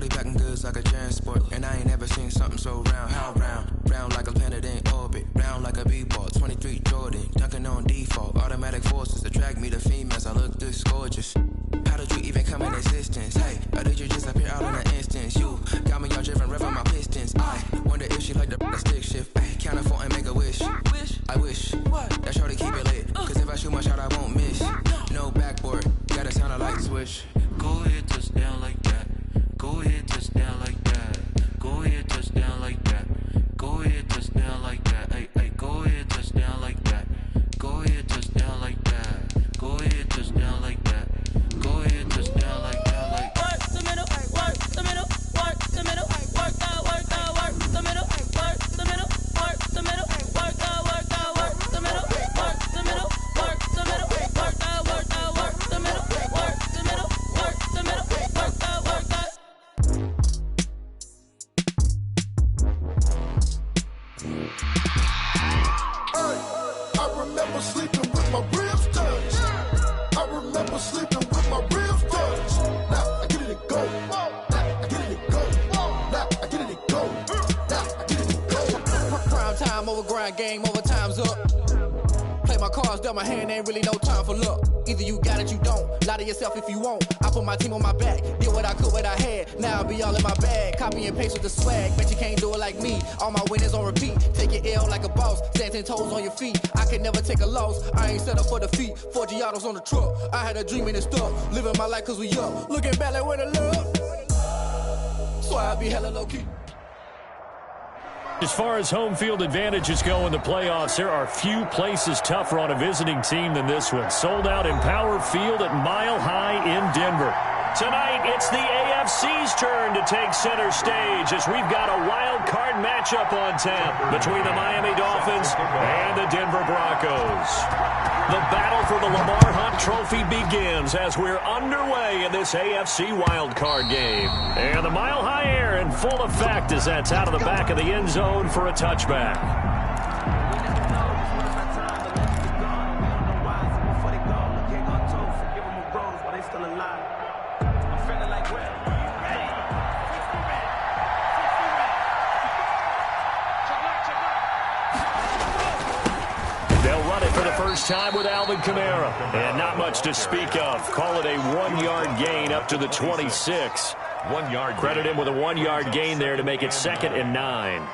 Shorty packing goods like a transport, and I ain't never seen something so round. How round? Round like a planet in orbit, round like a b-ball. 23 Jordan, dunking on default. Automatic forces attract me to females. I look this gorgeous. How did you even come in existence? Hey, or did you just appear out in an instance? You got me all driven, revving my pistons. I wonder if she like the stick shift. Ay, count it for and make a wish. I wish that shorty keep it lit. Cause if I shoot my shot, I won't miss. No backboard, gotta sound a light switch. Go ahead, touch down like that. Go ahead, touch down like that. Go ahead, touch down like that. Go ahead, touch down like that. Hey, hey, go ahead, touch down like that. Go ahead, touch down like that. Go ahead, touch down like that. Go ahead, touch down like that. Like work the middle, work the middle, work the middle, work the middle, work the middle, work the middle, work the middle, work the middle, work the middle, work the middle, work the middle, work the middle, work the middle, work the middle, work the. I remember sleeping with my ribs touched. I remember sleeping with my ribs touched. Now I get it and go. Now I get it and go. Now I get it and go. Now I get it and go. Prime time over grind game, over time's up. Play my cards, dealt my hand, ain't really no time for luck. Either you got it, you don't. Lie to yourself if you won't. I put my team on my back, did what I could, what I had. Now I'll be all in my bag, copy and paste with the swag. Bet you can't do it like me. All my winners on repeat. Take your L like a boss, stand 10 toes on your feet. I can never take a loss. I ain't set up for defeat. 4 Giottos on the truck. I had a dream and it stuck. Living my life cause we up. Looking back like where the love. So I be hella low key. As far as home field advantages go in the playoffs, there are few places tougher on a visiting team than this one. Sold out in Power Field at Mile High in Denver. Tonight, it's the AFC's turn to take center stage as we've got a wild card matchup on tap between the Miami Dolphins and the Denver Broncos. The battle for the Lamar Hunt Trophy begins as we're underway in this AFC wild card game. And the Mile High air in full effect as that's out of the back of the end zone for a touchback. First time with Alvin Kamara. And not much to speak of. Call it a 1-yard gain up to the 26. 1 yard. Credit him with a 1-yard gain there to make it 2nd and 9.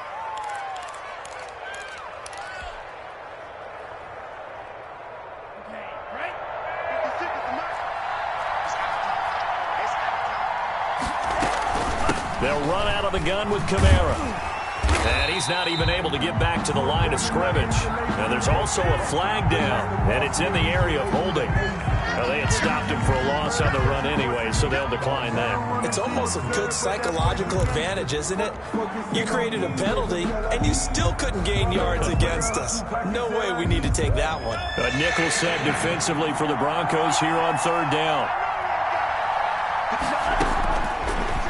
They'll run out of the gun with Kamara. And he's not even able to get back to the line of scrimmage. Now there's also a flag down, and it's in the area of holding. Well, they had stopped him for a loss on the run anyway, so they'll decline that. It's almost a good psychological advantage, isn't it? You created a penalty, and you still couldn't gain yards against us. No way we need to take that one. A nickel set defensively for the Broncos here on 3rd down.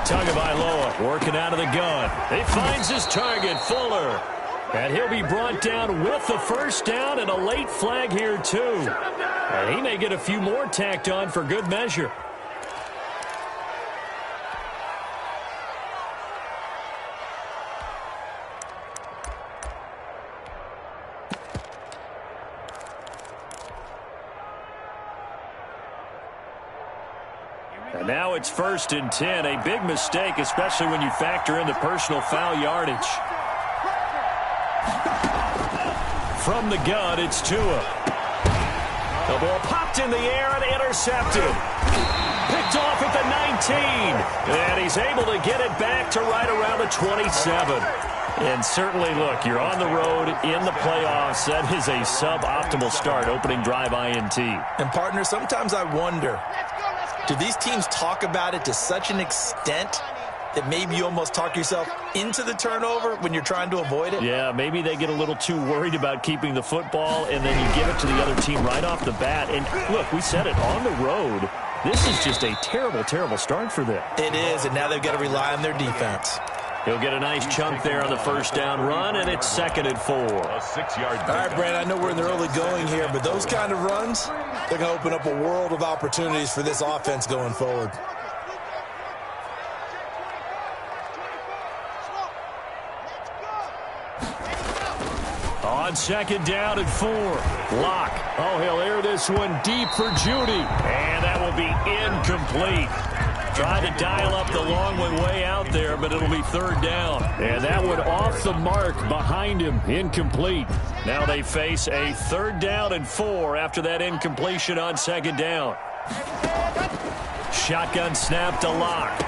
Tagovailoa working out of the gun. He finds his target, Fuller. And he'll be brought down with the first down and a late flag here, too. And he may get a few more tacked on for good measure. And now it's 1st and 10. A big mistake, especially when you factor in the personal foul yardage. From the gun, it's Tua. The ball popped in the air and intercepted. Picked off at the 19. And he's able to get it back to right around the 27. And certainly, look, you're on the road in the playoffs. That is a suboptimal start, opening drive INT. And, partner, sometimes I wonder, do these teams talk about it to such an extent that maybe you almost talk yourself into the turnover when you're trying to avoid it? Yeah, maybe they get a little too worried about keeping the football, and then you give it to the other team right off the bat. And, look, we said it, on the road, this is just a terrible, terrible start for them. It is, and now they've got to rely on their defense. He'll get a nice chunk there on the first down run, and it's 2nd and 4. A 6-yard. All right, Brand, I know we're in the early going here, but those kind of runs, they're going to open up a world of opportunities for this offense going forward. on 2nd down and 4. Locke. Oh, he'll air this one deep for Judy. And that will be incomplete. Tried to dial up the long one way out there, but it'll be 3rd down. And that one off the mark behind him. Incomplete. Now they face a 3rd down and 4 after that incompletion on 2nd down. Shotgun snap to Locke.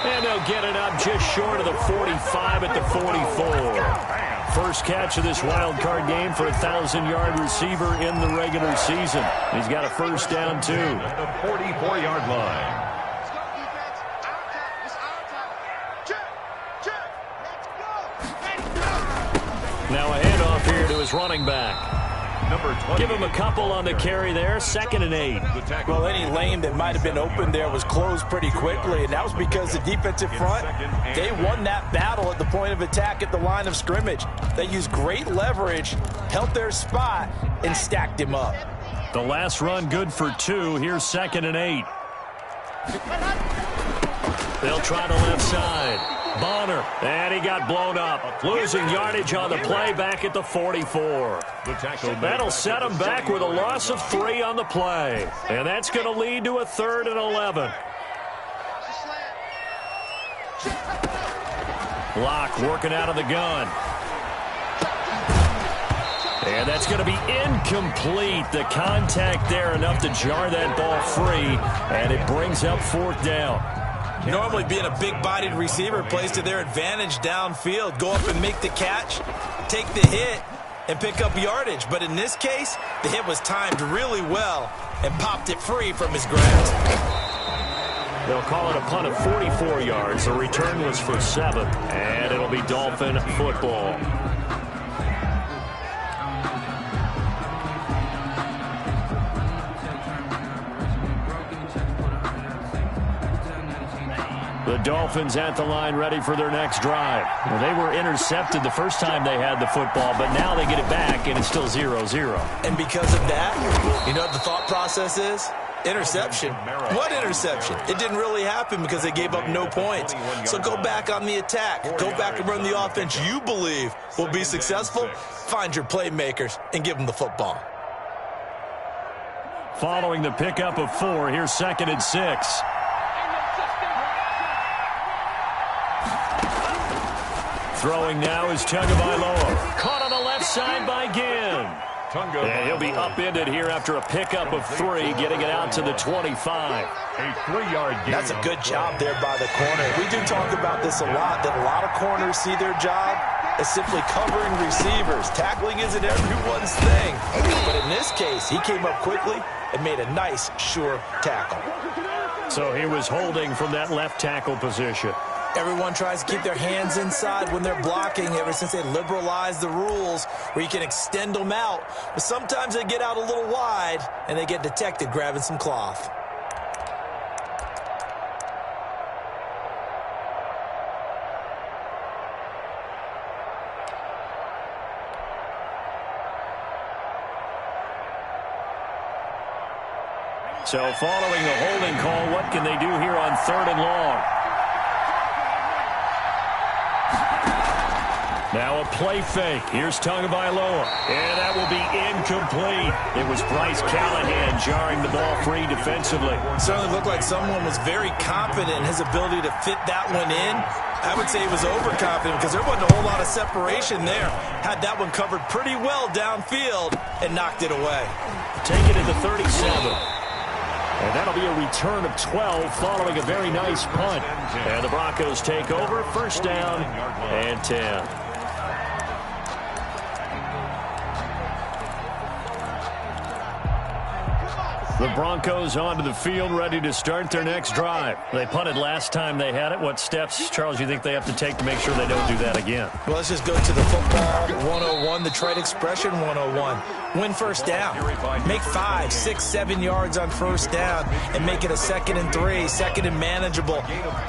And they'll get it up just short of the 45 at the 44. First catch of this wild card game for a 1,000-yard receiver in the regular season. He's got a 1st down, too. At the 44-yard line. Now a handoff here to his running back. Give him a couple on the carry there. 2nd and 8. Well, any lane that might have been open there was closed pretty quickly, and that was because the defensive front, they won that battle at the point of attack at the line of scrimmage. They used great leverage, held their spot, and stacked him up. The last run good for 2. Here's 2nd and 8. They'll try the left side. Bonner, and he got blown up. Losing yardage on the play back at the 44. That'll set him back with a loss of 3 on the play. And that's going to lead to a 3rd and 11. Locke working out of the gun. And that's going to be incomplete. The contact there enough to jar that ball free. And it brings up 4th down. Normally being a big-bodied receiver plays to their advantage downfield. Go up and make the catch, take the hit, and pick up yardage. But in this case, the hit was timed really well and popped it free from his grasp. They'll call it a punt of 44 yards. The return was for 7, and it'll be Dolphin football. The Dolphins at the line ready for their next drive. Well, they were intercepted the first time they had the football, but now they get it back, and it's still 0-0. And because of that, you know what the thought process is? Interception. What interception? It didn't really happen because they gave up no points. So go back on the attack. Go back and run the offense you believe will be successful. Find your playmakers and give them the football. Following the pickup of 4, here's 2nd and 6. Throwing now is Tagovailoa. Caught on the left side by Ginn. And he'll be upended here after a pickup of 3, getting it out to the 25. A 3-yard gain. That's a good job there by the corner. We do talk about this a lot, that a lot of corners see their job as simply covering receivers. Tackling isn't everyone's thing. But in this case, he came up quickly and made a nice, sure tackle. So he was holding from that left tackle position. Everyone tries to keep their hands inside when they're blocking ever since they liberalized the rules where you can extend them out. But sometimes they get out a little wide and they get detected grabbing some cloth. So following the holding call, what can they do here on 3rd and long? Now a play fake. Here's Tagovailoa. And that will be incomplete. It was Bryce Callahan jarring the ball free defensively. Certainly looked like someone was very confident in his ability to fit that one in. I would say he was overconfident because there wasn't a whole lot of separation there. Had that one covered pretty well downfield and knocked it away. Take it at the 37. And that'll be a return of 12 following a very nice punt. And the Broncos take over. 1st down and 10. The Broncos onto the field, ready to start their next drive. They punted last time they had it. What steps, Charles, you think they have to take to make sure they don't do that again? Well, let's just go to the football 101, the trade expression 101. Win 1st down. Make 5, 6, 7 yards on 1st down and make it a 2nd and 3, 2nd and manageable.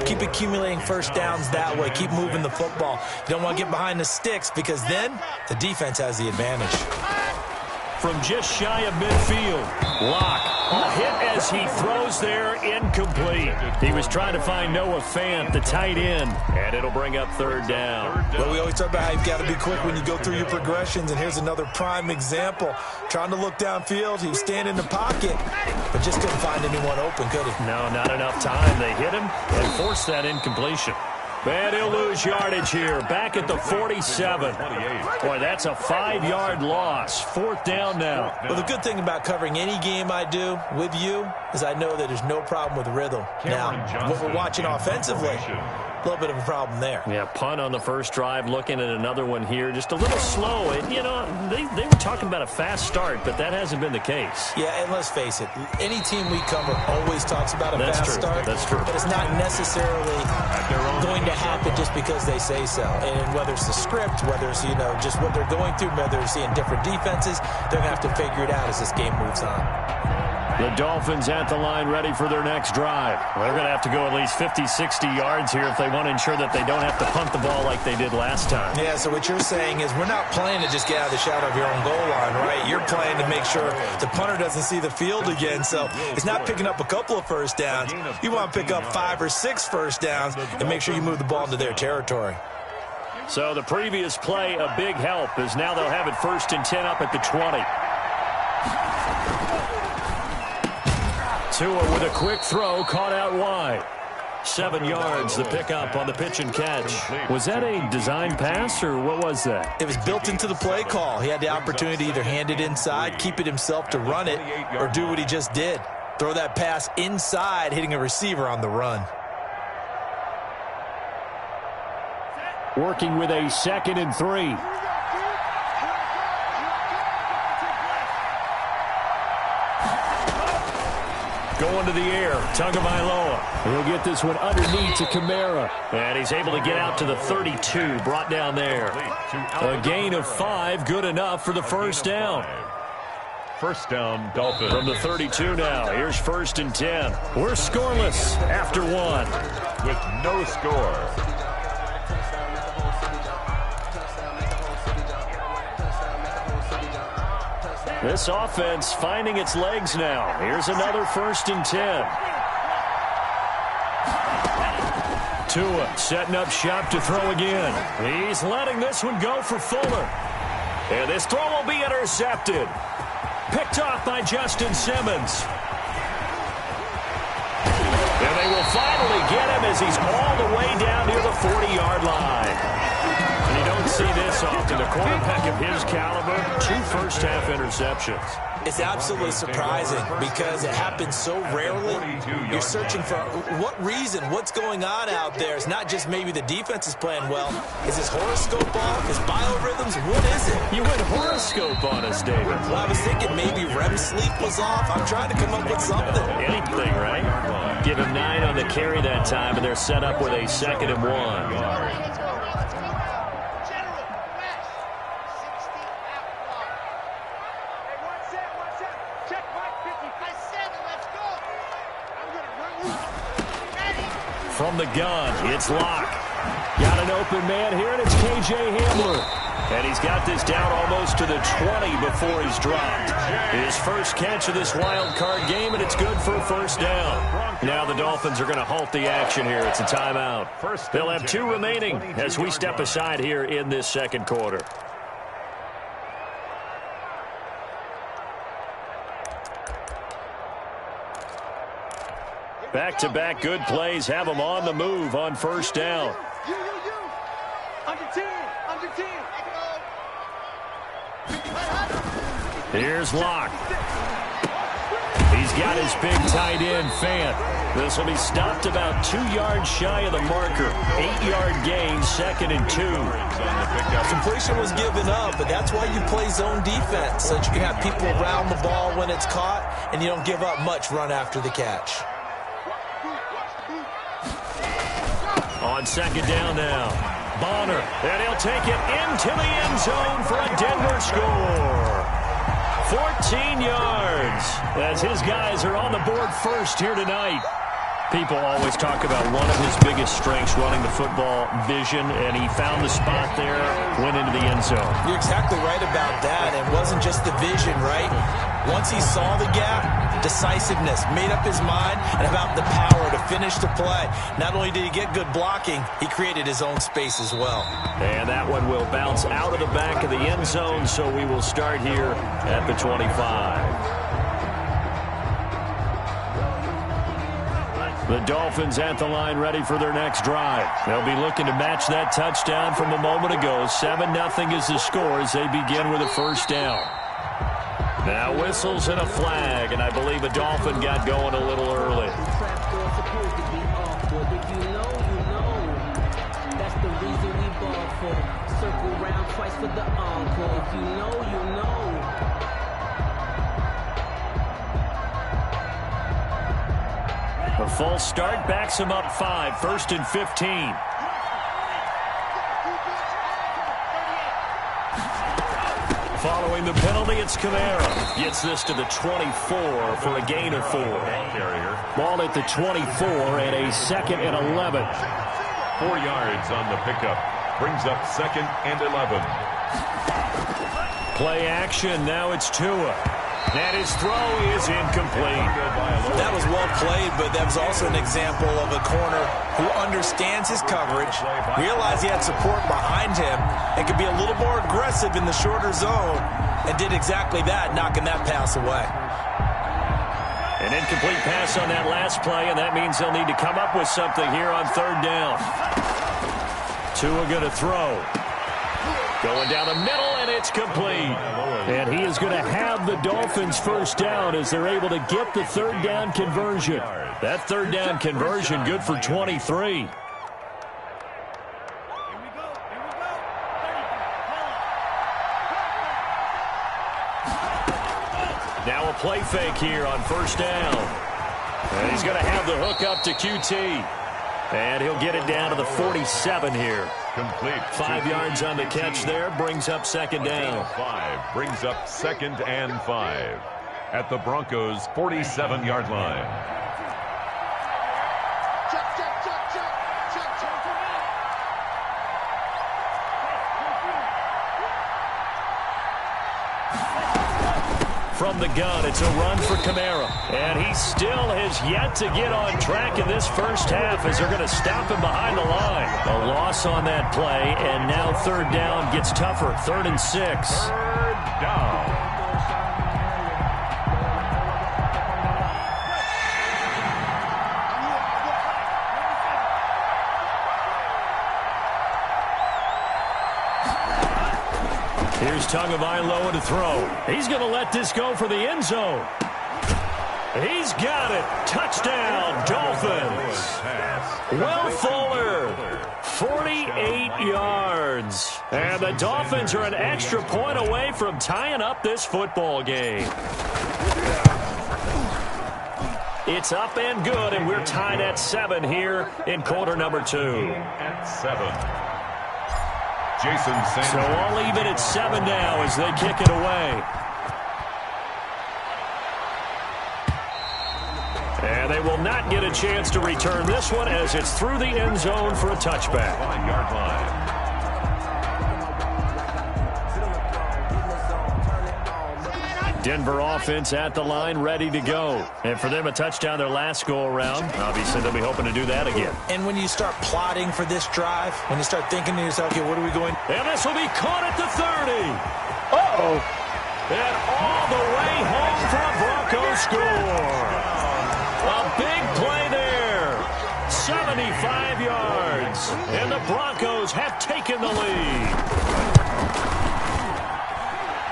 Keep accumulating 1st downs that way. Keep moving the football. You don't want to get behind the sticks because then the defense has the advantage. from just shy of midfield. Locke, a hit as he throws there, incomplete. He was trying to find Noah Fant, the tight end, and it'll bring up third down. Well, we always talk about how you've got to be quick when you go through your progressions, and here's another prime example. Trying to look downfield, he was standing in the pocket, but just couldn't find anyone open, could he? No, not enough time. They hit him and forced that incompletion. And he'll lose yardage here, back at the 47. Boy, that's a 5-yard loss. Fourth down now. Well, the good thing about covering any game I do with you is I know that there's no problem with rhythm. Now, what we're watching offensively, a little bit of a problem there. Yeah, punt on the first drive, looking at another one here. Just a little slow. And, you know, they were talking about a fast start, but that hasn't been the case. Yeah, and let's face it, any team we cover always talks about a fast start. That's true. But it's not necessarily going to happen just because they say so. And whether it's the script, whether it's, you know, just what they're going through, whether they're seeing different defenses, they're going to have to figure it out as this game moves on. The Dolphins at the line ready for their next drive. They're going to have to go at least 50, 60 yards here if they want to ensure that they don't have to punt the ball like they did last time. Yeah, so what you're saying is we're not playing to just get out of the shadow of your own goal line, right? You're playing to make sure the punter doesn't see the field again. So it's not picking up a couple of first downs. You want to pick up 5 or 6 first downs and make sure you move the ball into their territory. So the previous play, a big help, as now they'll have it 1st and 10 up at the 20. Tua with a quick throw, caught out wide. 7 yards, the pickup on the pitch and catch. Was that a design pass, or what was that? It was built into the play call. He had the opportunity to either hand it inside, keep it himself to run it, or do what he just did. Throw that pass inside, hitting a receiver on the run. Working with a 2nd and 3. Going to the air, Tagovailoa. He'll get this one underneath to Kamara. And he's able to get out to the 32, brought down there. A gain of 5, good enough for the first down. First down, Dolphins. From the 32 now, here's 1st and 10. We're scoreless after 1. With no score. This offense finding its legs now. Here's another 1st and 10. Tua setting up shop to throw again. He's letting this one go for Fuller. And this throw will be intercepted. Picked off by Justin Simmons. And they will finally get him as he's all the way down near the 40-yard line. And you don't see this often. A quarterback of his caliber, 2 first-half interceptions. It's absolutely surprising because it happens so rarely. You're searching for what reason, what's going on out there. It's not just maybe the defense is playing well. Is his horoscope off? His biorhythms? What is it? You went horoscope on us, David. Well, I was thinking maybe REM sleep was off. I'm trying to come up with something. Anything, right? Give him 9 on the carry that time, and they're set up with a 2nd and 1. From the gun, it's Locke. Got an open man here, and it's K.J. Hamler. And he's got this down almost to the 20 before he's dropped. His first catch of this wild card game, and it's good for a first down. Now the Dolphins are going to halt the action here. It's a timeout. They'll have 2 remaining as we step aside here in this 2nd quarter. Back-to-back good plays have them on the move on 1st down. Under 10. Here's Locke. He's got his big tight end, Fant. This will be stopped about 2 yards shy of the marker. 8-yard gain, 2nd and 2. Completion was given up, but that's why you play zone defense, so that you can have people around the ball when it's caught, and you don't give up much run after the catch. On 2nd down now, Bonner, and he'll take it into the end zone for a Denver score. 14 yards as his guys are on the board first here tonight. People always talk about one of his biggest strengths running the football, vision, and he found the spot there, went into the end zone. You're exactly right about that. It wasn't just the vision, right? Once he saw the gap, decisiveness, made up his mind, and about the power to finish the play. Not only did he get good blocking, he created his own space as well. And that one will bounce out of the back of the end zone, so we will start here at the 25. The Dolphins at the line ready for their next drive. They'll be looking to match that touchdown from a moment ago. 7-0 is the score as they begin with a first down. Now whistles and a flag, and I believe a Dolphin got going a little early. That's the reason we ball for. Circle round twice for the encore. If you know, you know. A false start backs him up 5, 1st and 15. Following the penalty, it's Kamara. Gets this to the 24 for a gain of 4. Ball at the 24 and a 2nd and 11. 4 yards on the pickup. Brings up 2nd and 11. Play action. Now it's Tua. And his throw is incomplete. That was well played, but that was also an example of a corner who understands his coverage, realized he had support behind him, and could be a little more aggressive in the shorter zone, and did exactly that, knocking that pass away. An incomplete pass on that last play, and that means they'll need to come up with something here on 3rd down. Tua going to throw. Going down the middle, and it's complete. And he is going to have the Dolphins first down as they're able to get the 3rd down conversion. That 3rd down conversion good for 23. Now a play fake here on 1st down. And he's going to have the hook up to QT. And he'll get it down to the 47 here. Complete. 5 yards on the catch there. Brings up 2nd down. 5 brings up 2nd and 5 at the Broncos' 47-yard line. From the gun, it's a run for Kamara. And he still has yet to get on track in this first half as they're going to stop him behind the line. A loss on that play, and now 3rd down gets tougher. 3rd and 6. 3rd down. Here's Tagovailoa to throw. He's going to let this go for the end zone. He's got it. Touchdown, Dolphins. Will Fuller, 48 yards. And the Dolphins are an extra point away from tying up this football game. It's up and good, and we're tied at 7 here in quarter number 2. At 7. Jason Sanders. So all even at 7 now as they kick it away. And they will not get a chance to return this one as it's through the end zone for a touchback. 1-yard line. Denver offense at the line, ready to go. And for them, a touchdown their last go-around. Obviously, they'll be hoping to do that again. And when you start plotting for this drive, when you start thinking to yourself, okay, what are we going? And this will be caught at the 30. Uh-oh. And all the way home for a Broncos score. A big play there. 75 yards. And the Broncos have taken the lead.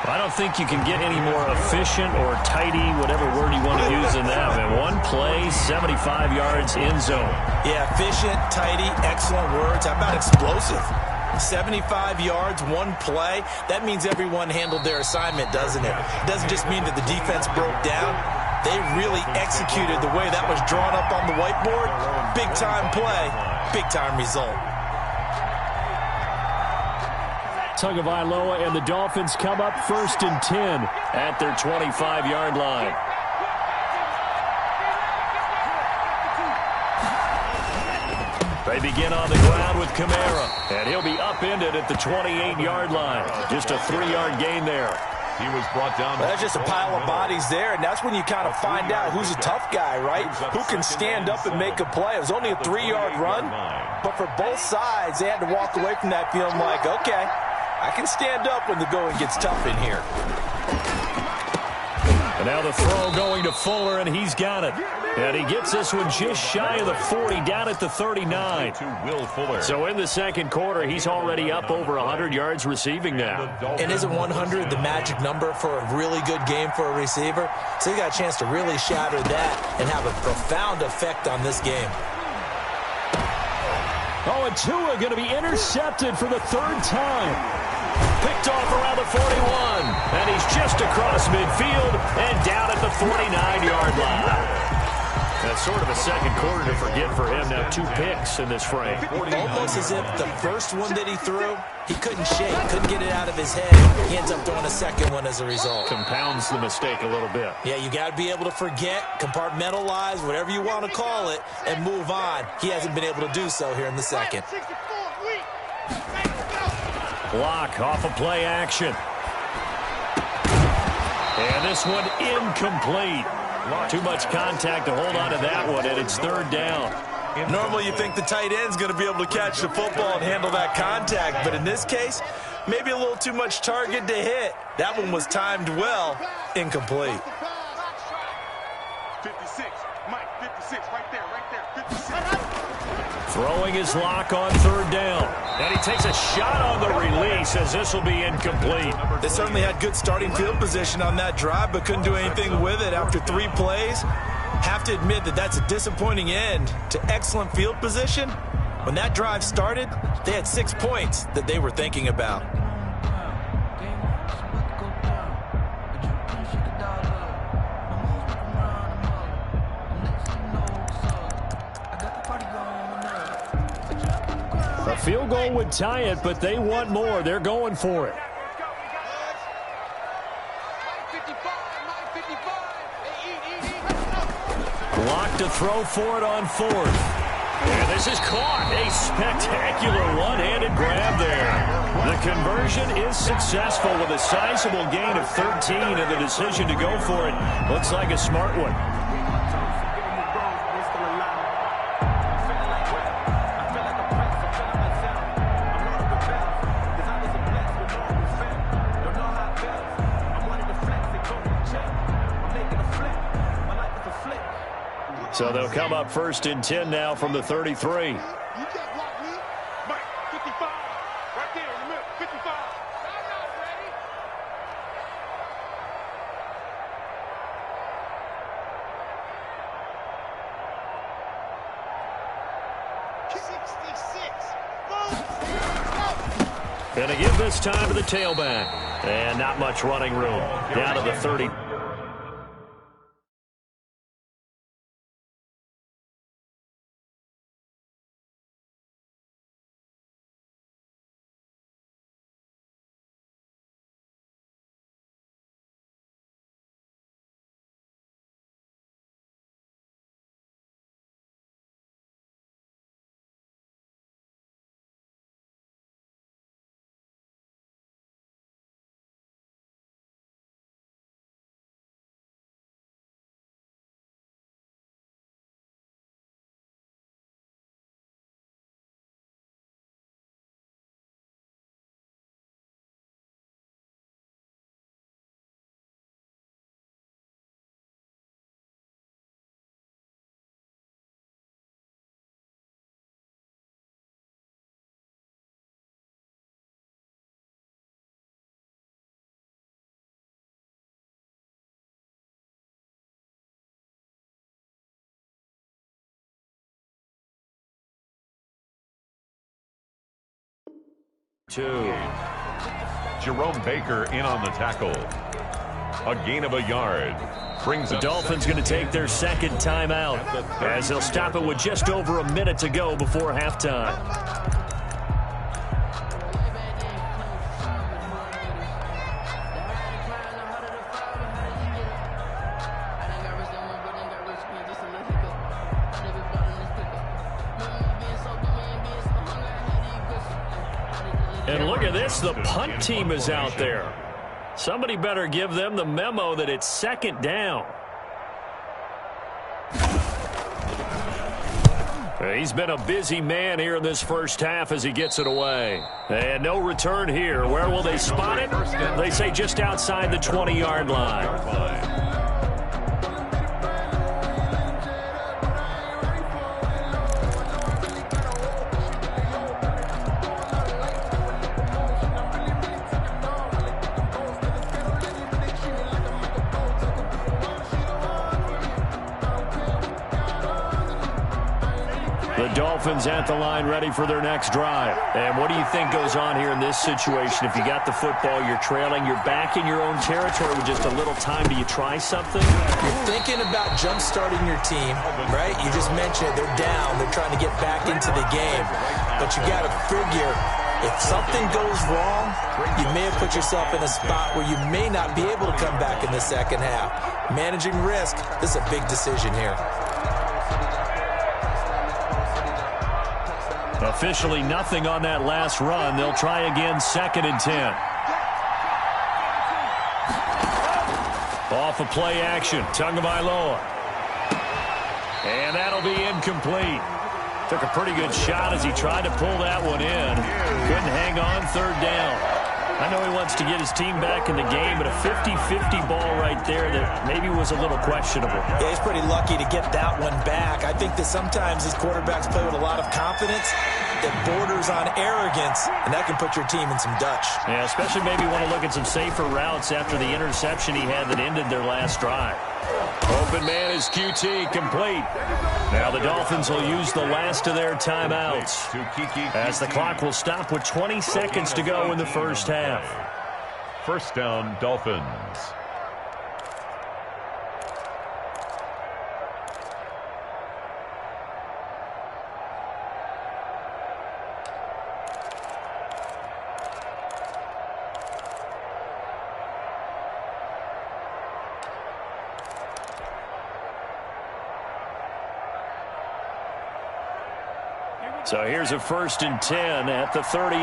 I don't think you can get any more efficient or tidy, whatever word you want to use in that. And one play, 75 yards in zone. Yeah, efficient, tidy, excellent words. How about explosive? 75 yards, one play. That means everyone handled their assignment, doesn't it? It doesn't just mean that the defense broke down. They really executed the way that was drawn up on the whiteboard. Big-time play, big-time result. Tagovailoa and the Dolphins come up 1st and 10 at their 25-yard line. They begin on the ground with Kamara, and he'll be upended at the 28-yard line. Just a 3-yard gain there. He was brought down. That's just a pile of bodies there, and that's when you kind of find out who's a tough guy, right? Who can stand up and make a play. It was only a 3-yard run, but for both sides, they had to walk away from that feeling like, okay, I can stand up when the going gets tough in here. And now the throw going to Fuller, and he's got it. And he gets this one just shy of the 40, down at the 39. To Will Fuller. So in the second quarter, he's already up over 100 yards receiving now. And isn't 100 the magic number for a really good game for a receiver? So he got a chance to really shatter that and have a profound effect on this game. Oh, and Tua going to be intercepted for the third time. Picked off around the 41, and he's just across midfield and down at the 49-yard line. That's sort of a second quarter to forget for him. Now 2 picks in this frame. Almost as if the first one that he threw, he couldn't shake, couldn't get it out of his head. He ends up throwing a second one as a result. Compounds the mistake a little bit. Yeah, you got to be able to forget, compartmentalize, whatever you want to call it, and move on. He hasn't been able to do so here in the second. Block off of play action. And this one incomplete. Too much contact to hold on to that one, and it's third down. Normally you think the tight end's going to be able to catch the football and handle that contact, but in this case, maybe a little too much target to hit. That one was timed well, incomplete. 56, Mike, 56, right there, 56. Throwing his lock on third down. And he takes a shot on the release as this will be incomplete. They certainly had good starting field position on that drive, but couldn't do anything with it after 3 plays. Have to admit that that's a disappointing end to excellent field position. When that drive started, they had 6 points that they were thinking about. A field goal would tie it, but they want more. They're going for it. Block to throw for it on fourth. And this is caught. A spectacular one-handed grab there. The conversion is successful with a sizable gain of 13, and the decision to go for it looks like a smart one. So they'll come up first and 10 now from the 33. And to give this time to the tailback. And not much running room. Down to the 30. Jerome Baker in on the tackle. A gain of a yard. Brings the Dolphins going to take their second timeout as they'll stop it with just over a minute to go before halftime. And look at this. The punt team is out there. Somebody better give them the memo that it's second down. He's been a busy man here in this first half as he gets it away. And no return here. Where will they spot it? They say just outside the 20-yard line. Dolphins at the line ready for their next drive. And what do you think goes on here in this situation? If you got the football, you're trailing, you're back in your own territory with just a little time. Do you try something? You're thinking about jump-starting your team, right? You just mentioned they're down. They're trying to get back into the game. But you got to figure if something goes wrong, you may have put yourself in a spot where you may not be able to come back in the second half. Managing risk, this is a big decision here. Officially nothing on that last run. They'll try again, 2nd and 10. Off of play action, Tagovailoa. And that'll be incomplete. Took a pretty good shot as he tried to pull that one in. Couldn't hang on, 3rd down. I know he wants to get his team back in the game, but a 50-50 ball right there that maybe was a little questionable. Yeah, he's pretty lucky to get that one back. I think that sometimes these quarterbacks play with a lot of confidence that borders on arrogance, and that can put your team in some Dutch. Yeah, especially maybe want to look at some safer routes after the interception he had that ended their last drive. Open man is QT, complete. Now the Dolphins will use the last of their timeouts as the clock will stop with 20 seconds to go in the first half. First down, Dolphins. So here's a 1st and 10 at the 38.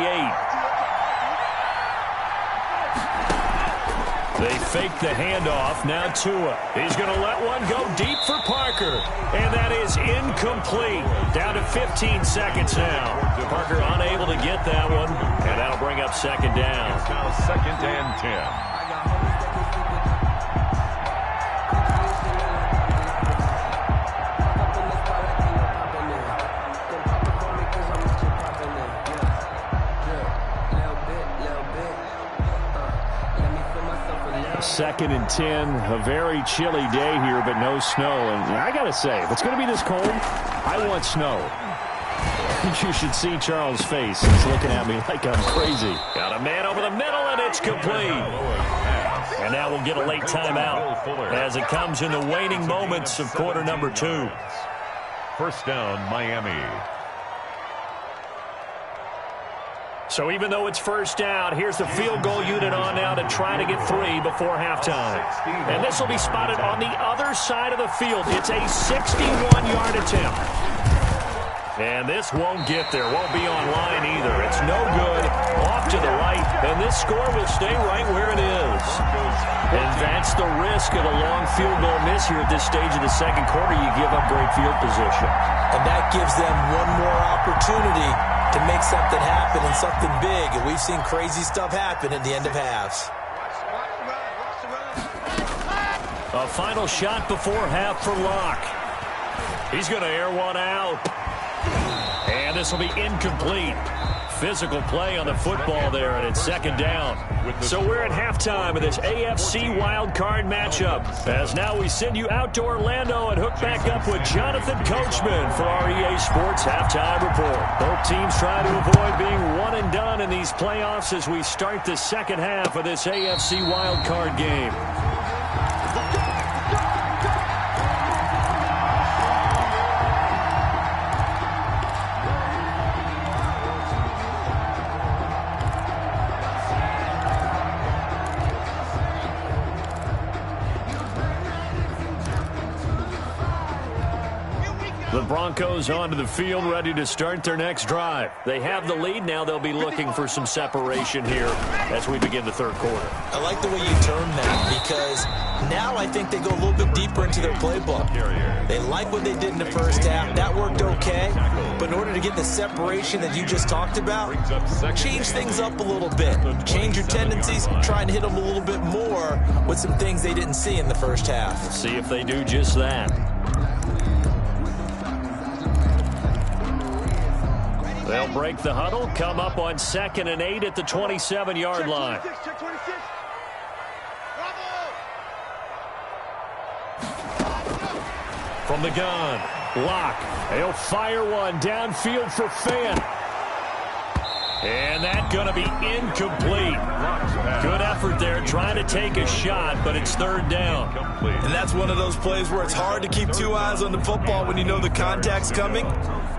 They fake the handoff. Now Tua. He's going to let one go deep for Parker. And that is incomplete. Down to 15 seconds now. Parker unable to get that one. And that'll bring up 2nd down. It's now 2nd and 10. Second and 10, a very chilly day here, but no snow. And I got to say, if it's going to be this cold, I want snow. You should see Charles' face. He's looking at me like I'm crazy. Got a man over the middle, and it's complete. And now we'll get a late timeout as it comes in the waning moments of quarter number 2. First down, Miami. So even though it's first down, here's the field goal unit on now to try to get 3 before halftime. And this will be spotted on the other side of the field. It's a 61-yard attempt. And this won't get there. Won't be on line either. It's no good. Off to the right. And this score will stay right where it is. And that's the risk of a long field goal miss here at this stage of the second quarter. You give up great field position. And that gives them one more opportunity to make something happen and something big. And we've seen crazy stuff happen at the end of halves. A final shot before half for Locke. He's going to air one out. And this will be incomplete. Physical play on the football there, and it's 2nd down. So we're at halftime of this AFC wildcard matchup. As now we send you out to Orlando and hook back up with Jonathan Coachman for our EA Sports Halftime Report. Both teams try to avoid being one and done in these playoffs as we start the second half of this AFC wildcard game. Broncos onto the field, ready to start their next drive. They have the lead. Now they'll be looking for some separation here as we begin the third quarter. I like the way you term that, because now I think they go a little bit deeper into their playbook. They like what they did in the first half. That worked okay. But in order to get the separation that you just talked about, change things up a little bit. Change your tendencies, try and hit them a little bit more with some things they didn't see in the first half. We'll see if they do just that. They'll break the huddle, come up on 2nd and 8 at the 27-yard line. From the gun, Locke. He'll fire one downfield for Fant. And that's going to be incomplete. Good effort there trying to take a shot, but it's third down. And that's one of those plays where it's hard to keep two eyes on the football when you know the contact's coming,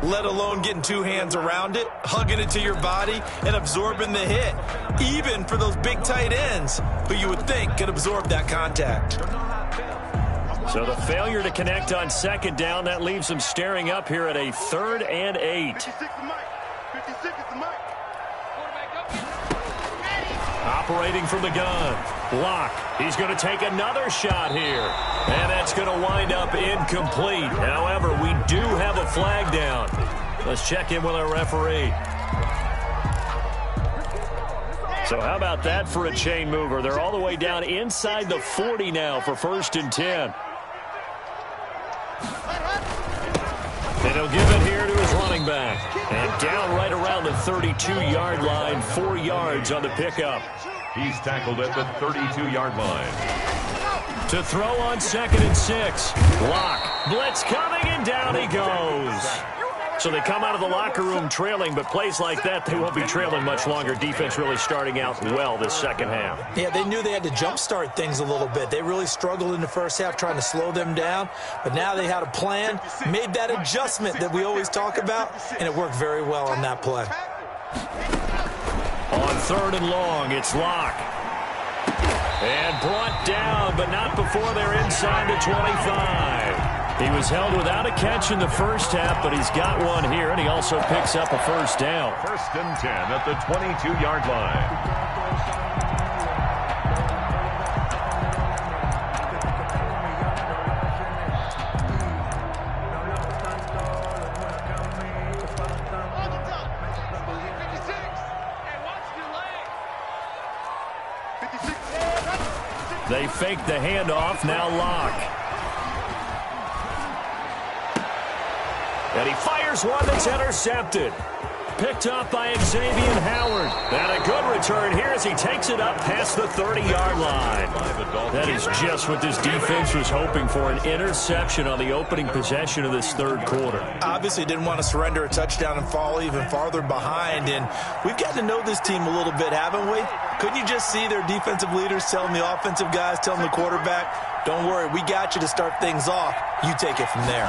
let alone getting two hands around it, hugging it to your body, and absorbing the hit, even for those big tight ends who you would think could absorb that contact. So the failure to connect on 2nd down, that leaves them staring up here at a 3rd and 8. Operating from the gun, Locke. He's going to take another shot here. And that's going to wind up incomplete. However, we do have a flag down. Let's check in with our referee. So how about that for a chain mover? They're all the way down inside the 40 now for 1st and 10. And he'll give it here to his running back. And down right around the 32-yard line, 4 yards on the pickup. He's tackled at the 32-yard line. To throw on 2nd and 6. Locke. Blitz coming, and down he goes. So they come out of the locker room trailing, but plays like that, they won't be trailing much longer. Defense really starting out well this second half. Yeah, they knew they had to jumpstart things a little bit. They really struggled in the first half trying to slow them down, but now they had a plan, made that adjustment that we always talk about, and it worked very well on that play. On 3rd and long, it's Locke. And brought down, but not before they're inside the 25. He was held without a catch in the first half, but he's got one here, and he also picks up a 1st down. 1st and 10 at the 22-yard line. They fake the handoff, now Locke. And he fires one that's intercepted. Picked up by Xavier Howard. And a good return here as he takes it up past the 30-yard line. That is just what this defense was hoping for, an interception on the opening possession of this third quarter. Obviously didn't want to surrender a touchdown and fall even farther behind. And we've gotten to know this team a little bit, haven't we? Couldn't you just see their defensive leaders telling the offensive guys, telling the quarterback, don't worry, we got you to start things off. You take it from there.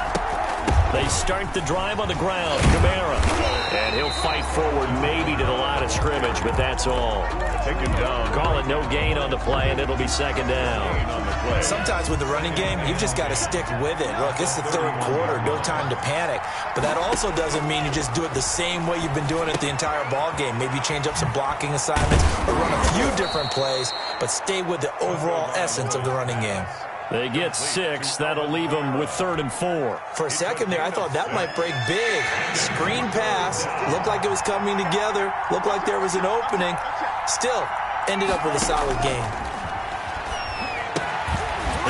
They start the drive on the ground. Kamara. And he'll fight forward maybe to the line of scrimmage, but that's all. Taken down. Call it no gain on the play, and it'll be 2nd down. Sometimes with the running game, you've just got to stick with it. Look, it's the third quarter, no time to panic. But that also doesn't mean you just do it the same way you've been doing it the entire ball game. Maybe change up some blocking assignments or run a few different plays, but stay with the overall essence of the running game. They get 6. That'll leave them with 3rd and 4. For a second there, I thought that might break big. Screen pass. Looked like it was coming together. Looked like there was an opening. Still, ended up with a solid game.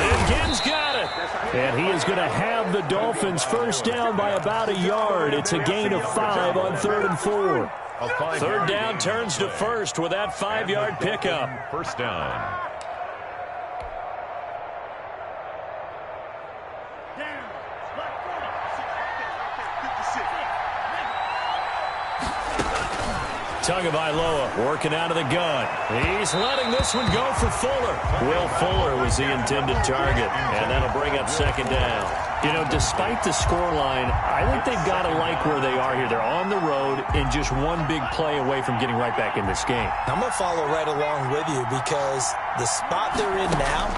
And Gibbs got it. And he is going to have the Dolphins first down by about a yard. It's a gain of 5 on 3rd and 4. 3rd down turns to 1st with that 5-yard pickup. 1st down. Tagovailoa working out of the gun. He's letting this one go for Fuller. Will Fuller was the intended target, and that'll bring up 2nd down. You know, despite the scoreline, I think they've got to like where they are here. They're on the road and just one big play away from getting right back in this game. I'm going to follow right along with you because the spot they're in now,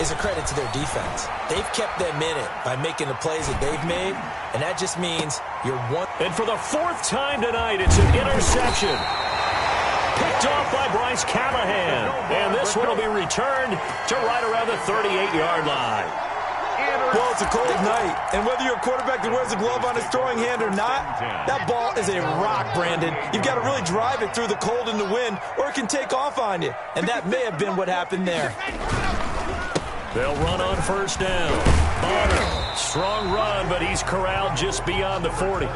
is a credit to their defense. They've kept them in it by making the plays that they've made, and that just means you're one. And for the fourth time tonight, it's an interception. Picked off by Bryce Callahan. And this one will be returned to right around the 38-yard line. Well, it's a cold night, and whether you're a quarterback that wears a glove on his throwing hand or not, that ball is a rock, Brandon. You've got to really drive it through the cold and the wind, or it can take off on you. And that may have been what happened there. They'll run on first down. Bonner, strong run, but he's corralled just beyond the 40.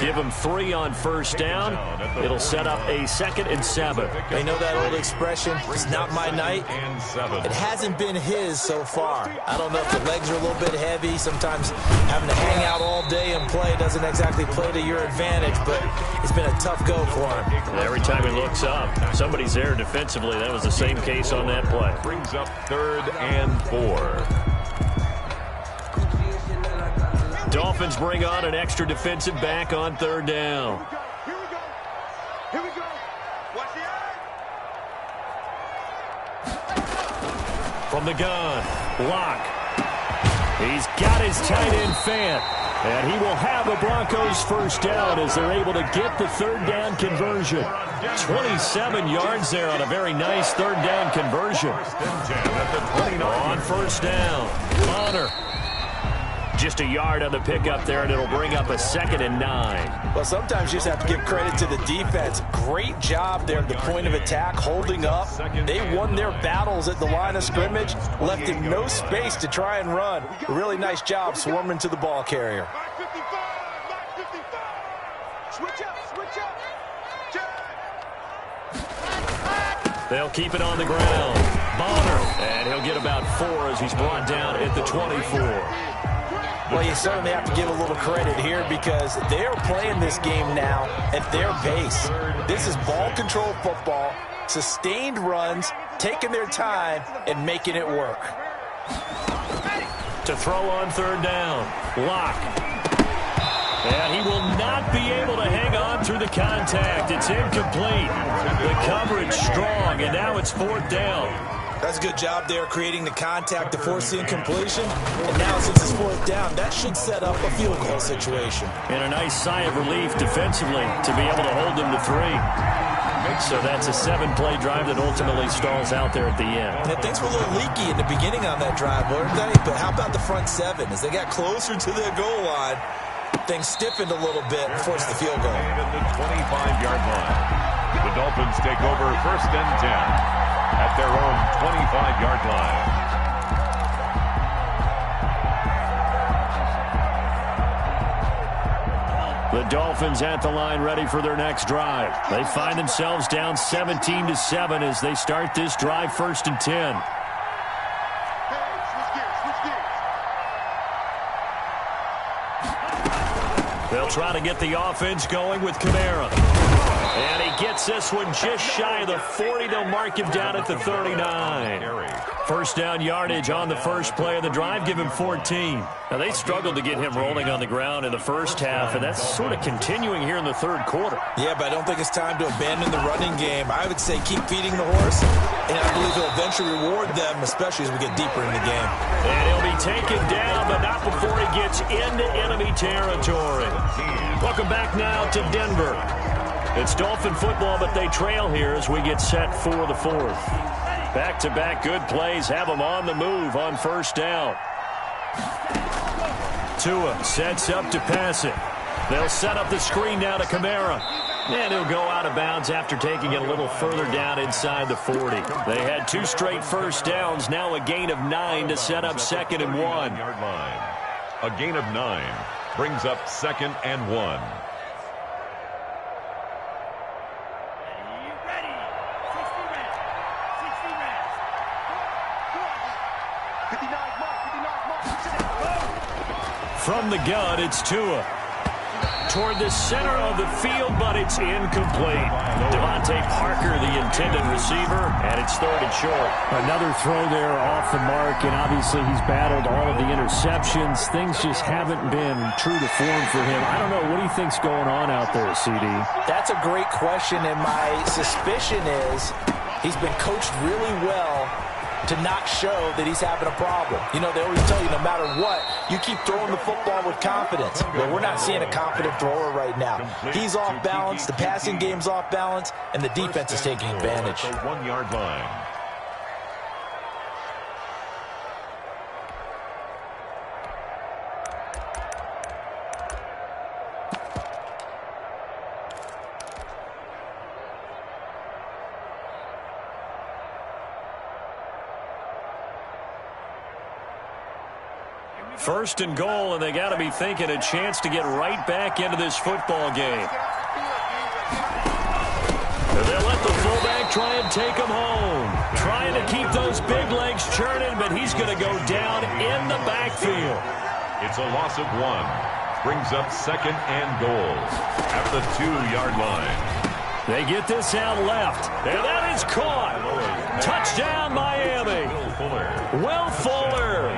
Give him 3 on first down. It'll set up a 2nd and 7. They know that old expression, it's not my night. It hasn't been his so far. I don't know if the legs are a little bit heavy. Sometimes having to hang out all day and play doesn't exactly play to your advantage, but it's been a tough go for him. Every time he looks up, somebody's there defensively. That was the same case on that play. Brings up 3rd and 4. Dolphins bring on an extra defensive back on 3rd down. Here we go. Here we go. Watch the eye. From the gun, Locke. He's got his tight end Fant. And he will have a Broncos first down as they're able to get the 3rd down conversion. 27 yards there on a very nice 3rd down conversion. On first down, Bonner. Just a yard on the pickup there, and it'll bring up a 2nd and 9. Well, sometimes you just have to give credit to the defense. Great job there at the point of attack, holding up. They won their battles at the line of scrimmage, left him no space to try and run. A really nice job swarming to the ball carrier. Switch up. They'll keep it on the ground. Bonner, and he'll get about 4 as he's brought down at the 24. Well, you certainly have to give a little credit here because they're playing this game now at their pace. This is ball control football, sustained runs, taking their time, and making it work. To throw on 3rd down, Locke. And he will not be able to hang on through the contact. It's incomplete. The coverage strong, and now it's 4th down. That's a good job there creating the contact to force the incompletion. And now since it's 4th down, that should set up a field goal situation. And a nice sigh of relief defensively to be able to hold them to 3. So that's a 7-play drive that ultimately stalls out there at the end. And things were a little leaky in the beginning on that drive, weren't they? But how about the front 7? As they got closer to their goal line, things stiffened a little bit and forced the field goal. At the 25-yard line. The Dolphins take over 1st and 10. At their own 25-yard line. The Dolphins at the line ready for their next drive. They find themselves down 17-7 as they start this drive 1st and 10. They'll try to get the offense going with Kamara. And he gets this one just shy of the 40. They'll mark him down at the 39. First down yardage on the first play of the drive. Give him 14. Now, they struggled to get him rolling on the ground in the first half, and that's sort of continuing here in the 3rd quarter. Yeah, but I don't think it's time to abandon the running game. I would say keep feeding the horse, and I believe he'll eventually reward them, especially as we get deeper in the game. And he'll be taken down, but not before he gets into enemy territory. Welcome back now to Denver. It's Dolphin football, but they trail here as we get set for the 4th. Back-to-back good plays have them on the move on first down. Tua sets up to pass it. They'll set up the screen now to Kamara. And he'll go out of bounds after taking it a little further down inside the 40. They had 2 straight first downs, now a gain of 9 to set up 2nd and 1. A gain of 9 brings up 2nd and 1. From the gun, it's Tua. Toward the center of the field, but it's incomplete. Devontae Parker, the intended receiver, and it's 3rd and short. Another throw there off the mark, and obviously he's battled all of the interceptions. Things just haven't been true to form for him. I don't know. What do you think's going on out there, CD? That's a great question, and my suspicion is he's been coached really well to not show that he's having a problem. You know, they always tell you no matter what, you keep throwing the football with confidence. Well, we're not seeing a confident thrower right now. He's off balance, the passing game's off balance, and the defense is taking advantage. The 1-yard line. First and goal, and they got to be thinking a chance to get right back into this football game. They'll let the fullback try and take him home. Trying to keep those big legs churning, but he's going to go down in the backfield. It's a loss of 1. Brings up second and goal at the 2-yard line. They get this out left, and that is caught. Touchdown, Miami. Will Fuller.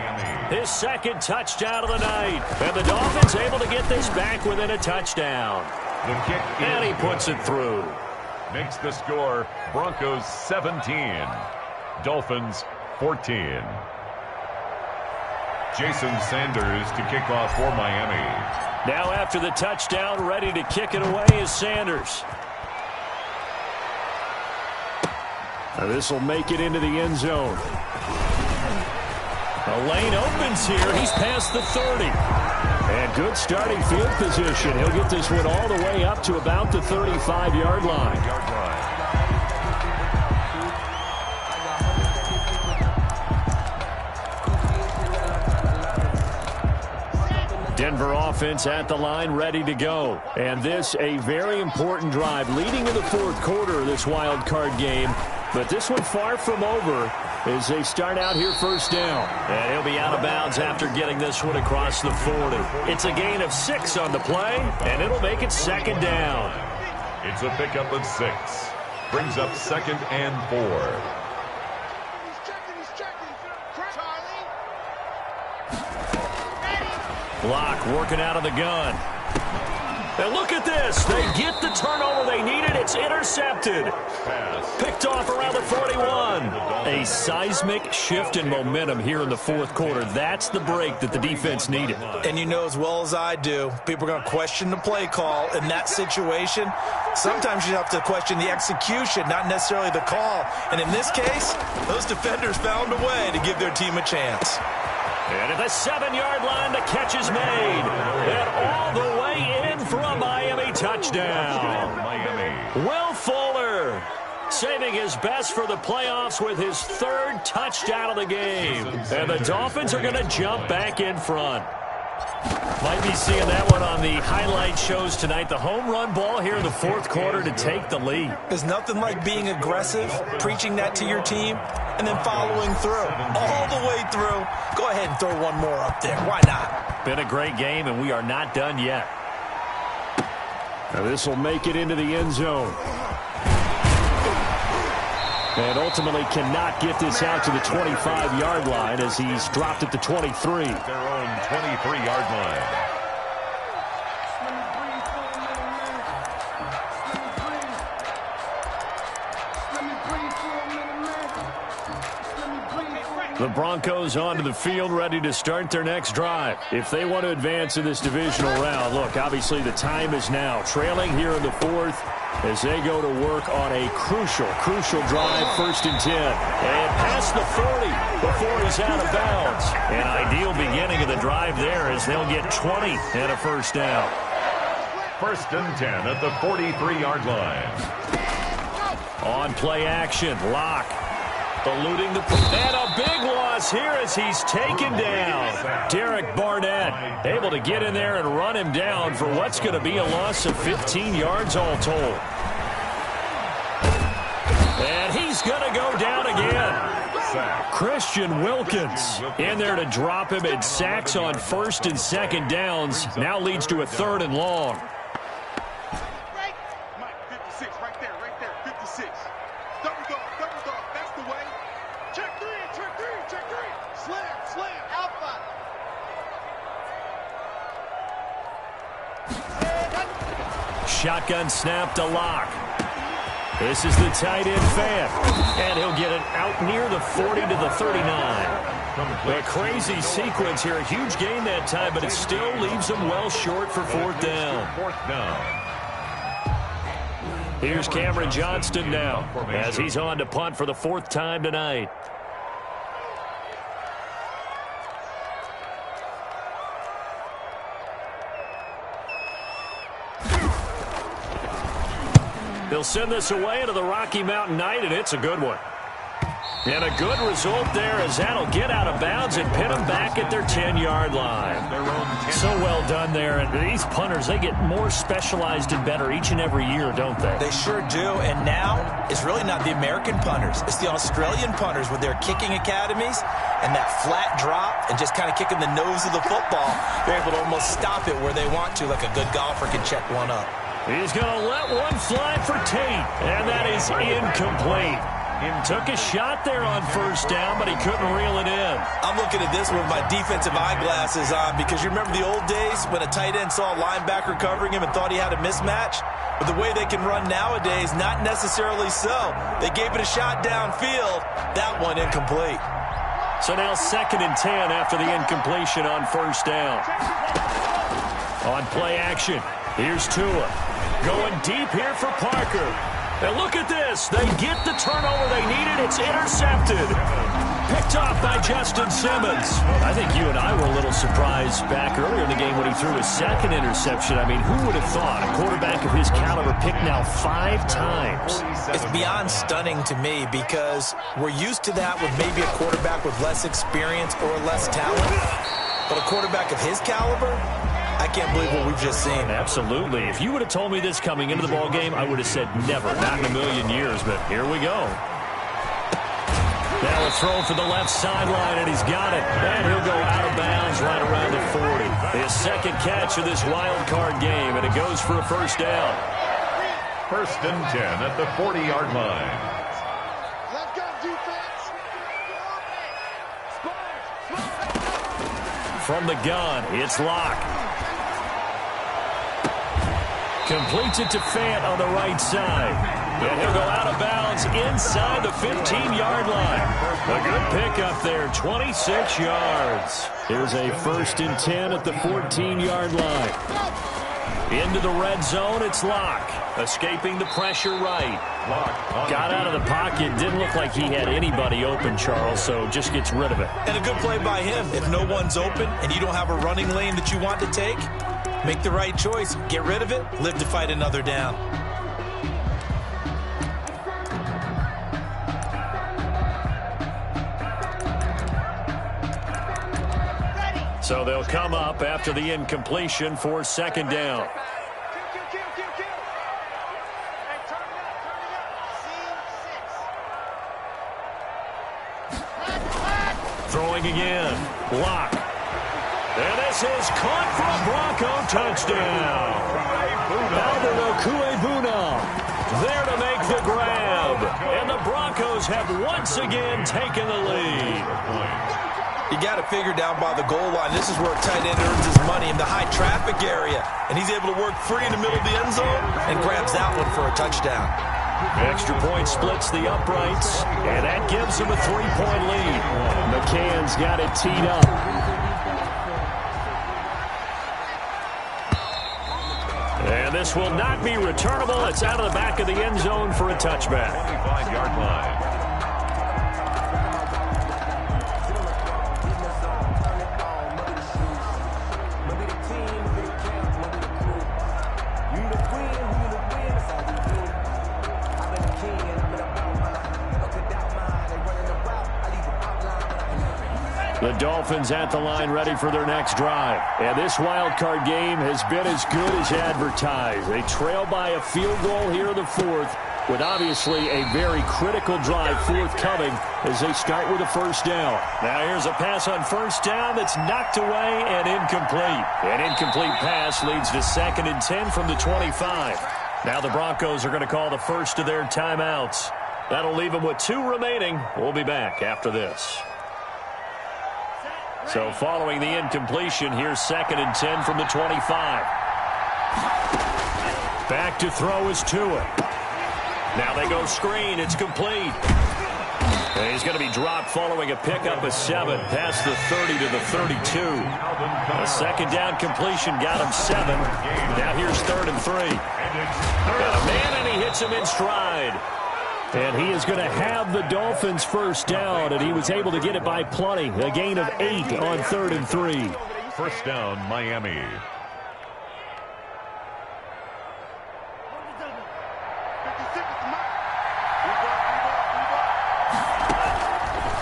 His second touchdown of the night. And the Dolphins able to get this back within a touchdown. The kick and he puts it through. Makes the score Broncos 17, Dolphins 14. Jason Sanders to kick off for Miami. Now after the touchdown, ready to kick it away is Sanders. Now this will make it into the end zone. The lane opens here. He's past the 30. And good starting field position. He'll get this one all the way up to about the 35-yard line. Denver offense at the line, ready to go. And this a very important drive leading in the fourth quarter of this wild card game. But this one far from over as they start out here first down. And he'll be out of bounds after getting this one across the 40. It's a gain of 6 on the play, and it'll make it second down. It's a pickup of 6. Brings up second and 4. Block working out of the gun. And look at this. They get the turnover they needed. It's intercepted. Picked off around the 41. A seismic shift in momentum here in the fourth quarter. That's the break that the defense needed. And you know as well as I do, people are going to question the play call in that situation. Sometimes you have to question the execution, not necessarily the call. And in this case, those defenders found a way to give their team a chance. And at the 7-yard line, the catch is made. And all the way in for a Miami touchdown. Will Fuller saving his best for the playoffs with his 3rd touchdown of the game. And the Dolphins are going to jump back in front. Might be seeing that one on the highlight shows tonight. The home run ball here in the fourth quarter to take the lead. There's nothing like being aggressive, preaching that to your team, and then following through. All the way through. Go ahead and throw one more up there. Why not? Been a great game, and we are not done yet. Now this will make it into the end zone. And ultimately cannot get this out to the 25-yard line as he's dropped at the 23. Their own 23-yard line. The Broncos onto the field, ready to start their next drive. If they want to advance in this divisional round, look, obviously the time is now. Trailing here in the fourth as they go to work on a crucial drive, 1st and 10. And past the 40 before he's out of bounds. An ideal beginning of the drive there as they'll get 20 and a first down. 1st and 10 at the 43-yard line. On play action, Locke. Eluding the... And a big loss here as he's taken down. Derek Barnett able to get in there and run him down for what's going to be a loss of 15 yards all told. And he's going to go down again. Christian Wilkins in there to drop him, and sacks on 1st and 2nd downs. Now leads to a 3rd and long. Shotgun snap to Locke. This is the tight end Fant. And he'll get it out near the 40 to the 39. A crazy sequence here. A huge gain that time, but it still leaves them well short for fourth down. Here's Cameron Johnston now as he's on to punt for the fourth time tonight. They'll send this away into the Rocky Mountain Night, and it's a good one. And a good result there as that'll get out of bounds and pin them back at their 10-yard line. So well done there. And these punters, they get more specialized and better each and every year, don't they? They sure do. And now it's really not the American punters. It's the Australian punters with their kicking academies and that flat drop and just kind of kicking the nose of the football. They're able to almost stop it where they want to, like a good golfer can check one up. He's going to let one fly for Tate, and that is incomplete. Took a shot there on first down, but he couldn't reel it in. I'm looking at this with my defensive eyeglasses on because you remember the old days when a tight end saw a linebacker covering him and thought he had a mismatch? But the way they can run nowadays, not necessarily so. They gave it a shot downfield. That one incomplete. So now 2nd and 10 after the incompletion on first down. On play action, here's Tua. Going deep here for Parker. And look at this. They get the turnover they needed. It's intercepted. Picked off by Justin Simmons. I think you and I were a little surprised back earlier in the game when he threw his 2nd interception. I mean, who would have thought a quarterback of his caliber picked now 5 times? It's beyond stunning to me because we're used to that with maybe a quarterback with less experience or less talent. But a quarterback of his caliber, I can't believe what we've just seen. Absolutely. If you would have told me this coming into the ball game, I would have said never, not in a million years, but here we go. Now a throw for the left sideline, and he's got it. And he'll go out of bounds right around the 40. His 2nd catch of this wild card game, and it goes for a first down. 1st and 10 at the 40-yard line. Let's go, defense. From the gun, it's Locke. Completes it to Fant on the right side. And he'll go out of bounds inside the 15-yard line. A good pickup there, 26 yards. Here's a 1st and 10 at the 14-yard line. Into the red zone, it's Locke. Escaping the pressure right. Got out of the pocket. Didn't look like he had anybody open, Charles, so just gets rid of it. And a good play by him. If no one's open and you don't have a running lane that you want to take, make the right choice. Get rid of it. Live to fight another down. So they'll come up after the incompletion for 2nd down. Throwing again. Locke. And this is caught for a Bronco touchdown. Alberto Cuebuna there to make the grab. And the Broncos have once again taken the lead. You got to figure down by the goal line. This is where a tight end earns his money in the high traffic area. And he's able to work free in the middle of the end zone and grabs that one for a touchdown. Extra point splits the uprights, and that gives him a 3-point lead. McCann's got it teed up. And this will not be returnable. It's out of the back of the end zone for a touchback. 25-yard line. The Dolphins at the line ready for their next drive. And this wild card game has been as good as advertised. They trail by a field goal here in the 4th with obviously a very critical drive forthcoming as they start with a first down. Now here's a pass on first down that's knocked away and incomplete. An incomplete pass leads to 2nd and 10 from the 25. Now the Broncos are going to call the first of their timeouts. That'll leave them with 2 remaining. We'll be back after this. So following the incompletion, here's 2nd and 10 from the 25. Back to throw is Tua. Now they go screen. It's complete. And he's going to be dropped following a pickup of 7 past the 30 to the 32. A second down completion got him 7. Now here's 3rd and 3. Got a man, and he hits him in stride. And he is going to have the Dolphins first down, and he was able to get it by plenty. A gain of 8 on 3rd and 3. First down, Miami.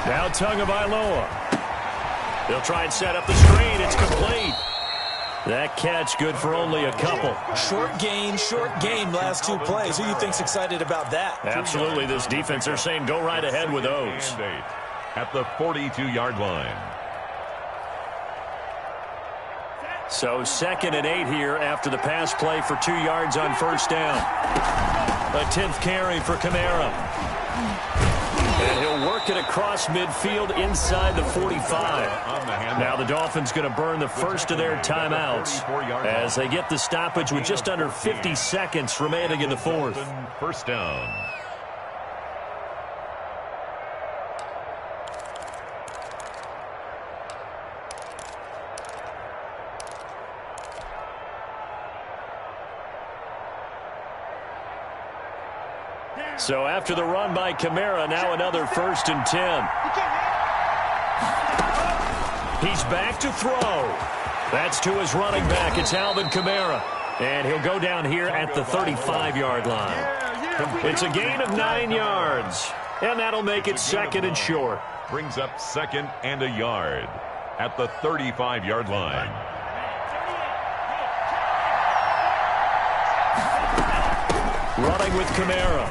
Now Tagovailoa. He'll try and set up the screen. It's complete. That catch good for only a couple. Short game, last 2 plays. Who do you think's excited about that? Absolutely. This defense, they're saying go right ahead with those. At the 42-yard line. So 2nd and 8 here after the pass play for 2 yards on first down. A 10th carry for Kamara. And he'll work it across midfield inside the 45. Now the Dolphins going to burn the first of their timeouts as they get the stoppage with just under 50 seconds remaining in the 4th. First down. So after the run by Kamara, now another 1st and 10. He's back to throw. That's to his running back. It's Alvin Kamara. And he'll go down here at the 35-yard line. It's a gain of 9 yards. And that'll make it 2nd and short. Brings up 2nd and a yard at the 35-yard line. Running with Kamara.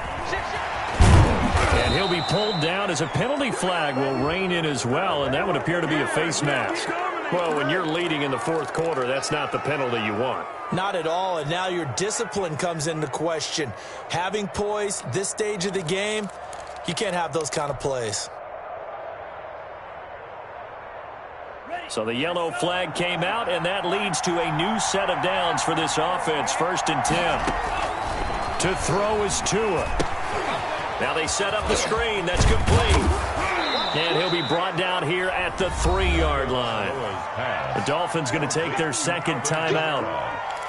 And he'll be pulled down as a penalty flag will rein in as well, and that would appear to be a face mask. Well, when you're leading in the 4th quarter, that's not the penalty you want. Not at all, and now your discipline comes into question. Having poise this stage of the game, you can't have those kind of plays. So the yellow flag came out, and that leads to a new set of downs for this offense. 1st and 10. To throw is Tua. Now they set up the screen. That's complete. And he'll be brought down here at the 3-yard line. The Dolphins going to take their 2nd timeout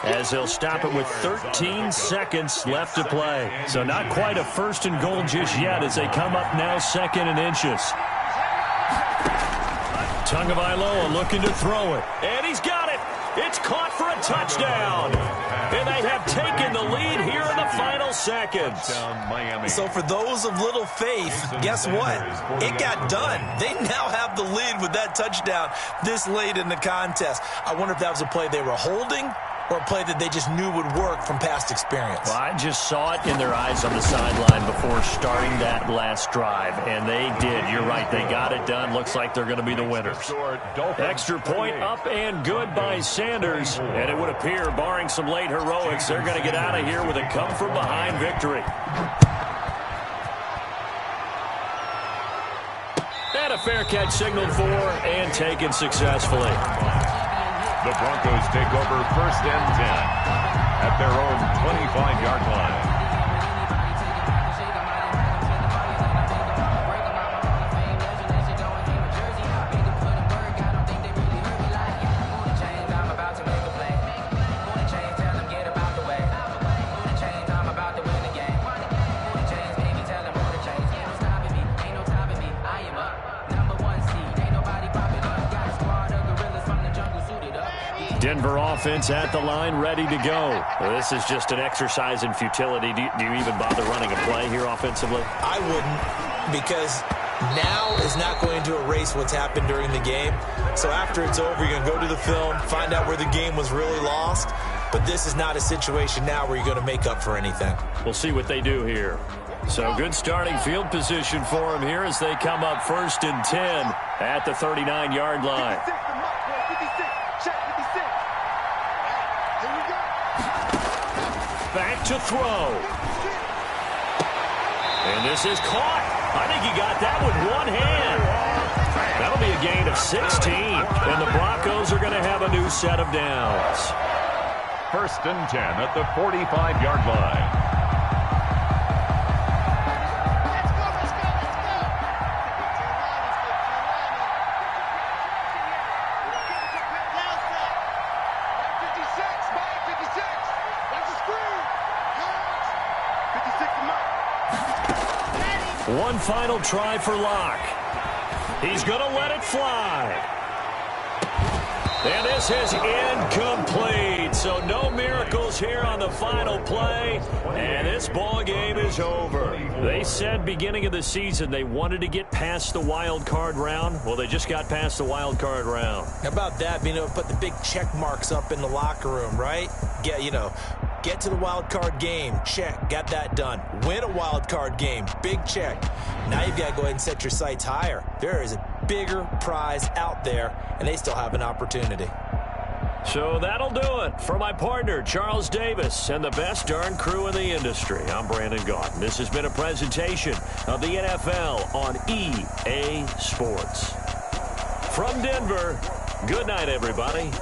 as they'll stop it with 13 seconds left to play. So not quite a 1st and goal just yet as they come up now 2nd and inches. Tagovailoa looking to throw it. And he's got it. It's caught for a touchdown. And they have taken the lead here in the final seconds. So for those of little faith, guess what? It got done. They now have the lead with that touchdown this late in the contest. I wonder if that was a play they were holding or a play that they just knew would work from past experience. Well, I just saw it in their eyes on the sideline before starting that last drive, and they did. You're right. They got it done. Looks like they're going to be the winners. Extra point up and good by Sanders, and it would appear, barring some late heroics, they're going to get out of here with a come-from-behind victory. And a fair catch signaled for and taken successfully. The Broncos take over 1st and 10 at their own 25-yard line. Denver offense at the line, ready to go. Well, this is just an exercise in futility. Do you even bother running a play here offensively? I wouldn't, because now is not going to erase what's happened during the game. So after it's over, you're going to go to the film, find out where the game was really lost. But this is not a situation now where you're going to make up for anything. We'll see what they do here. So good starting field position for them here as they come up 1st and 10 at the 39-yard line. Back to throw. And this is caught. I think he got that with one hand. That'll be a gain of 16. And the Broncos are going to have a new set of downs. 1st and 10 at the 45-yard line. One final try for Locke. He's going to let it fly. And this is incomplete. So no miracles here on the final play. And this ball game is over. They said beginning of the season they wanted to get past the wild card round. Well, they just got past the wild card round. How about that, being able to put the big check marks up in the locker room, right? Get to the wild card game. Check. Got that done. Win a wild card game. Big check. Now you've got to go ahead and set your sights higher. There is a bigger prize out there, and they still have an opportunity. So that'll do it for my partner, Charles Davis, and the best darn crew in the industry. I'm Brandon Gaudin. This has been a presentation of the NFL on EA Sports. From Denver, good night, everybody.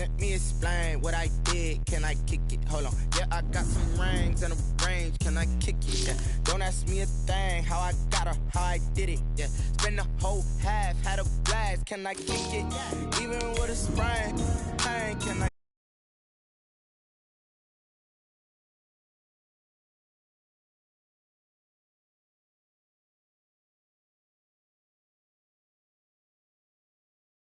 Let me explain what I did. Can I kick it? Hold on. Yeah, I got some rings and a range. Can I kick it? Yeah. Don't ask me a thing. How I got her, how I did it. Yeah. Spend the whole half, had a blast. Can I kick it? Even with a sprain, pain, can I